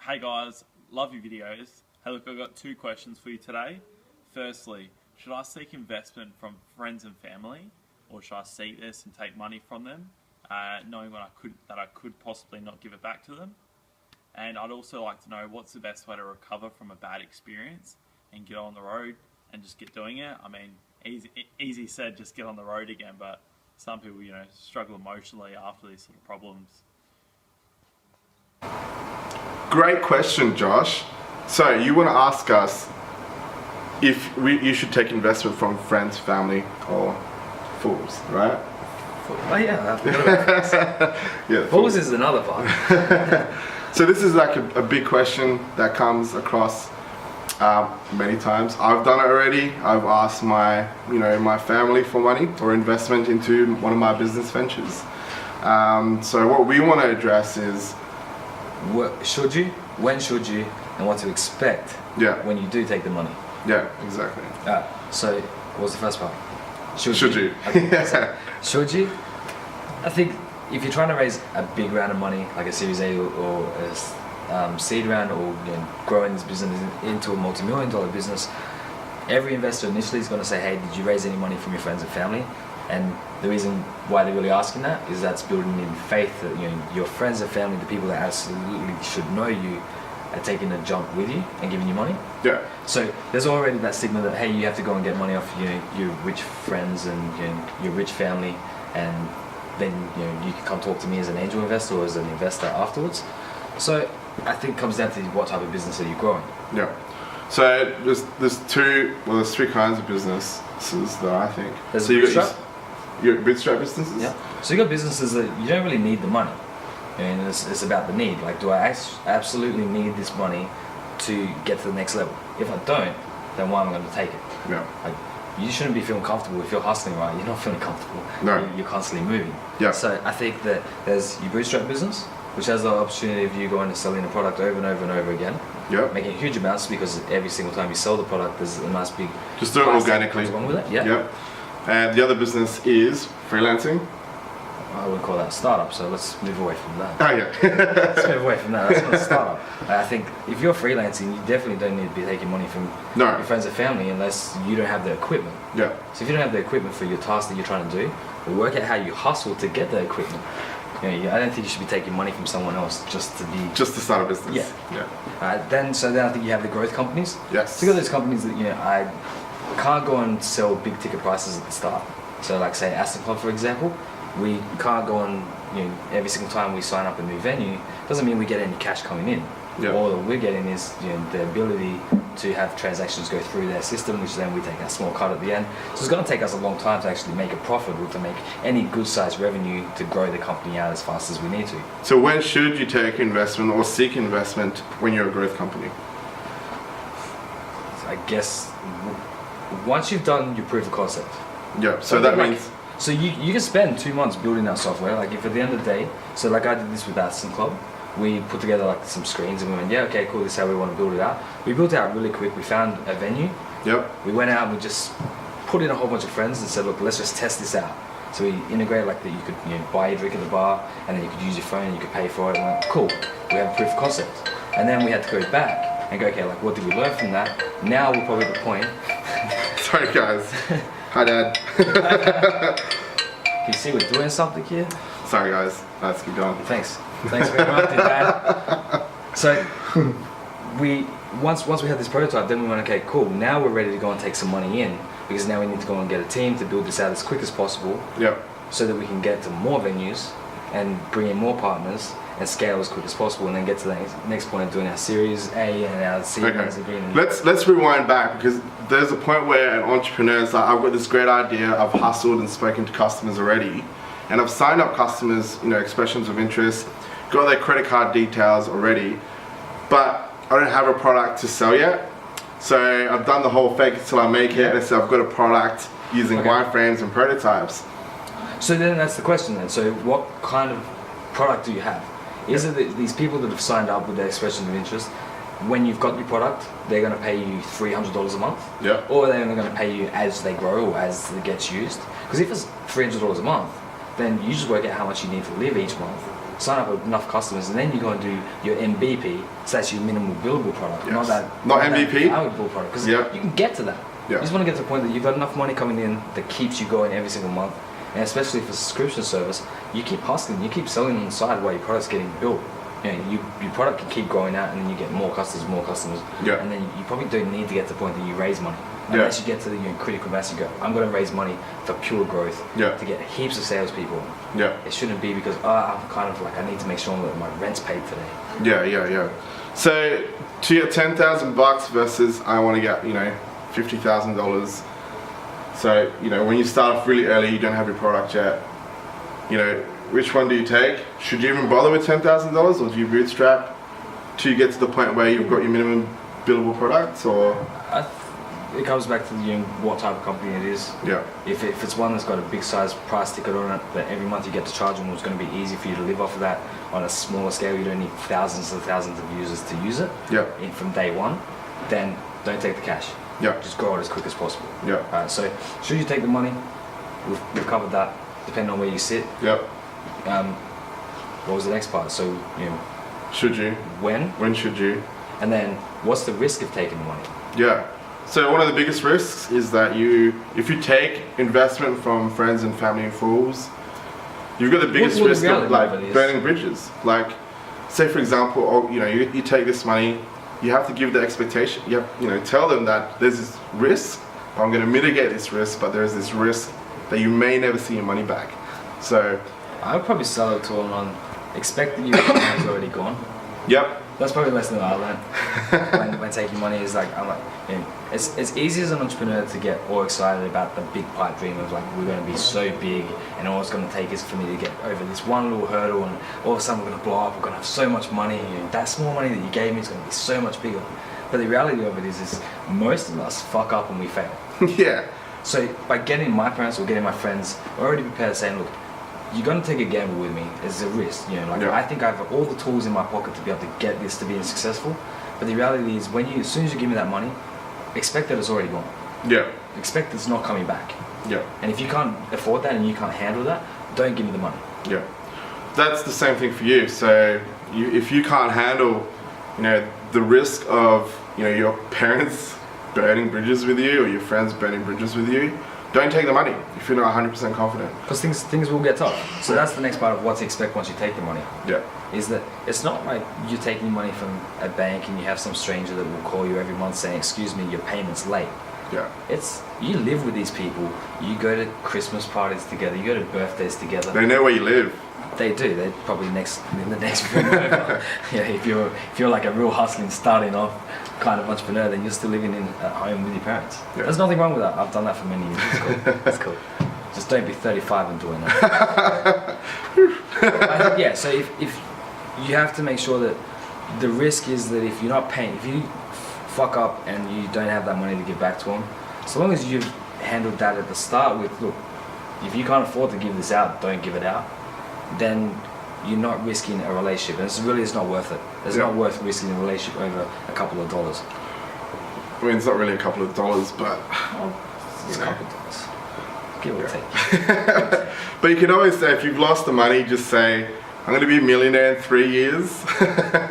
Hey guys, love your videos. Hey look, I've got two questions for you today. Firstly, should I seek investment from friends and family, or should I seek this and take money from them, knowing that I could possibly not give it back to them? And I'd also like to know what's the best way to recover from a bad experience and get on the road and just get doing it. I mean, easy said, just get on the road again, but some people, struggle emotionally after these sort of problems. Great question, Josh. So you want to ask us if you should take investment from friends, family, or fools, right? Oh yeah, I forgot about Yeah, fools is another part. So this is like a big question that comes across many times. I've done it already. I've asked my family for money or investment into one of my business ventures. So what we want to address is, Should you? When should you? And what to expect when you do take the money. Yeah, exactly. So what was the first part? Should you? Okay, so, should you? I think if you're trying to raise a big round of money, like a Series A or a seed round, or growing this business into a multi-million-dollar business, every investor initially is going to say, hey, did you raise any money from your friends and family? And the reason why they're really asking that is that's building in faith that your friends and family, the people that absolutely should know you, are taking a jump with you and giving you money. Yeah. So there's already that stigma that hey, you have to go and get money off your rich friends and your rich family, and then you can come talk to me as an angel investor or as an investor afterwards. So I think it comes down to what type of business are you growing. Yeah. So there's three kinds of businesses that I think. There's so your bootstrap businesses? Yeah. So you got businesses that you don't really need the money. And it's about the need. Like, do I absolutely need this money to get to the next level? If I don't, then why am I going to take it? Yeah. Like, you shouldn't be feeling comfortable if you're hustling, right? You're not feeling comfortable. No. You're constantly moving. Yeah. So I think that there's your bootstrap business, which has the opportunity of you going and selling a product over and over and over again. Yeah. Making huge amounts, because every single time you sell the product, there's a nice big. Just do it organically. That comes along with it. Yeah. Yep. And the other business is freelancing. I wouldn't call that a startup, so let's move away from that. Oh yeah. Let's move away from that. That's not a startup. I think if you're freelancing, you definitely don't need to be taking money from your friends and family unless you don't have the equipment. Yeah. So if you don't have the equipment for your task that you're trying to do, work out how you hustle to get the equipment. I don't think you should be taking money from someone else just to start a business. Yeah. Then I think you have the growth companies. Yes. So you got those companies that I can't go and sell big ticket prices at the start. So like say Aston Club, for example, we can't go on every single time we sign up a new venue. Doesn't mean we get any cash coming in. Yeah. All that we're getting is the ability to have transactions go through their system, which then we take a small cut at the end. So it's going to take us a long time to actually make a profit or to make any good sized revenue to grow the company out as fast as we need to. So when should you take investment or seek investment when you're a growth company? So I guess once you've done your proof of concept. Yeah. So that means. So you can spend 2 months building that software. Like if at the end of the day, so like I did this with Aston Club, we put together like some screens and we went, yeah, okay, cool, this is how we want to build it out. We built it out really quick. We found a venue. Yep. We went out and we just put in a whole bunch of friends and said, look, let's just test this out. So we integrated like that you could buy a drink at the bar and then you could use your phone and you could pay for it. And we went, cool, we have a proof of concept. And then we had to go back and go, okay, like what did we learn from that? Now we're probably at the point. Sorry guys. Hi Dad. You see we're doing something here? Sorry guys, let's keep going. Thanks for interrupting, Dad. So once we had this prototype, then we went, okay, cool, now we're ready to go and take some money in, because now we need to go and get a team to build this out as quick as possible. Yep. So that we can get to more venues and bring in more partners and scale as quick as possible, and then get to the next point of doing our Series A and our Seed rounds again. Let's rewind back, because there's a point where an entrepreneur is like, I've got this great idea, I've hustled and spoken to customers already, and I've signed up customers, expressions of interest, got their credit card details already, but I don't have a product to sell yet. So I've done the whole fake it till I make it, and so I've got a product using wireframes and prototypes. So then that's the question then. So what kind of product do you have? Is it that these people that have signed up with their expression of interest, when you've got your product, they're going to pay you $300 a month? Yeah. Or they're only going to pay you as they grow or as it gets used? Because if it's $300 a month, then you just work out how much you need to live each month. sign up enough customers, and then you go and do your MVP. So that's your minimal billable product, not Yes. that Not MVP? valuable product. Because Yeah. you can get to that. Yeah. You just want to get to the point that you've got enough money coming in that keeps you going every single month. And especially for subscription service, you keep hustling, you keep selling on the side while your product's getting built. You know, your product can keep growing out, and then you get more customers, Yeah. and then you probably don't need to get to the point that you raise money. Yeah. Unless you get to the critical mass, you go, I'm going to raise money for pure growth, Yeah. to get heaps of salespeople. Yeah. It shouldn't be because I'm kind of like, I need to make sure that my rent's paid today. Yeah. So to get $10,000 versus I want to get, $50,000. So, when you start off really early, you don't have your product yet. Which one do you take? Should you even bother with $10,000, or do you bootstrap till you get to the point where you've got your minimum billable products, or? It comes back to what type of company it is. Yeah. If it's one that's got a big size price ticket on it, that every month you get to charge them, it's going to be easy for you to live off of that. On a smaller scale, you don't need thousands and thousands of users to use it. Yeah. From day one, then don't take the cash. Yeah. Just grow it as quick as possible. Yeah. So should you take the money? We've covered that. Depending on where you sit. Yeah. What was the next part? So Should you? when, When should you? and then what's the risk of taking the money? Yeah. So one of the biggest risks is that if you take investment from friends and family and fools, you've got the biggest Well, the risk of reality like of it is- burning bridges. Like, say for example, you take this money, you have to give the expectation. You have, tell them that there's this risk. I'm going to mitigate this risk, but there's this risk that you may never see your money back. So, I would probably sell it to them on expect that your money is already gone. yep, That's probably the lesson that I learned when taking money is like, it's easy as an entrepreneur to get all excited about the big pipe dream of like, we're going to be so big and all it's going to take is for me to get over this one little hurdle and all of a sudden we're going to blow up, we're going to have so much money and that small money that you gave me is going to be so much bigger. But the reality of it is most of us fuck up and we fail. yeah, So by getting my parents or getting my friends already prepared saying, look, you're going to take a gamble with me. It's a risk, Yeah. I think I have all the tools in my pocket to be able to get this to being successful. But the reality is, as soon as you give me that money, expect that it's already gone. yeah, Expect it's not coming back. yeah. And if you can't afford that and you can't handle that, don't give me the money. Yeah, that's the same thing for you. So if you can't handle, the risk of, your parents burning bridges with you or your friends burning bridges with you, don't take the money if you're not 100% confident. Because things will get tough. So that's the next part of what to expect once you take the money. Yeah, Is that it's not like you're taking money from a bank and you have some stranger that will call you every month saying, excuse me, your payment's late. yeah, It's you live with these people. You go to Christmas parties together. You go to birthdays together. they know where you live. They do. They're probably in the next room over. Yeah, if you're like a real hustling, starting off kind of entrepreneur, then you're still living at home with your parents. Yeah. There's nothing wrong with that. I've done that for many years. It's cool. It's cool. Just don't be 35 and doing that. I think, yeah. So if you have to make sure that the risk is that if you're not paying, if you fuck up and you don't have that money to give back to them, so long as you've handled that at the start with, look, if you can't afford to give this out, don't give it out, then you're not risking a relationship. And it's not worth it. It's Yeah. not worth risking a relationship over a couple of dollars. I mean, it's not really a couple of dollars, but Well, it's a Yeah. couple of dollars. Give or take. but you can always say if you've lost the money, just say, I'm going to be a millionaire in 3 years.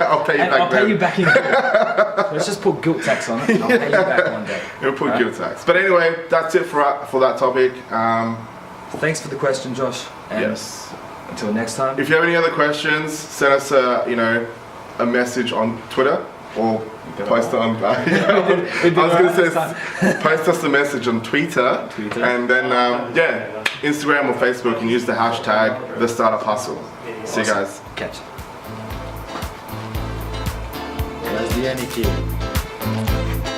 I'll pay you And back I'll pay then. you back in guilt. Let's just put guilt tax on it. I'll pay you back one day. You'll put Alright? guilt tax. But anyway, that's it for that topic. Thanks for the question, Josh. And Yes. until next time. If you have any other questions, send us a message on Twitter or post it on. I was going to say post us a message on Twitter. And then Instagram or Facebook, and use the hashtag The Startup Hustle. See you guys. Catch. That's the only key.